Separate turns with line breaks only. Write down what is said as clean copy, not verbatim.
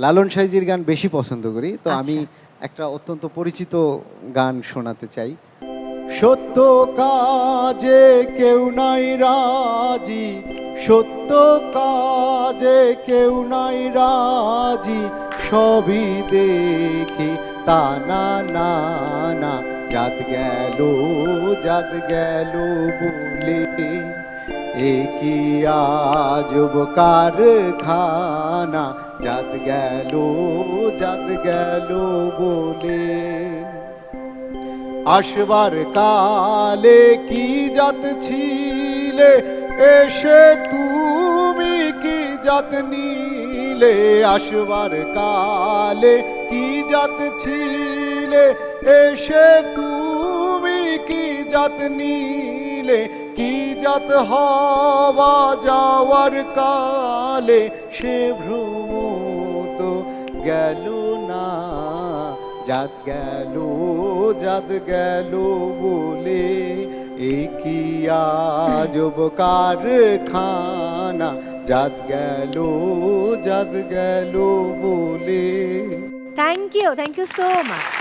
লালন সাইজির গান বেশি পছন্দ করি, তো
আচ্ছা।
আমি একটা অত্যন্ত পরিচিত গান শোনাতে চাই। সত্য কাজে কেউ নাই রাজি, সত্য কাজে কেউ নাই রাজি, সবই দেখি তা না না না, জাত গেল বলে, এ কি আজব কারখানা, জাত গেল বলে। আসবার কালে কি জাত ছিলে, এসে তুমি কি জাত নিলে। আসবার কালে কি জাত ছিলে, এসে তুমি কি জাত নিলে। কি জাত হওয়া যাওয়ার কালে, সে ভ্রম তো গেল না, জাত গেল বলে, এ কি আজব কারখানা, জাত গেল বলে।
Thank you so much.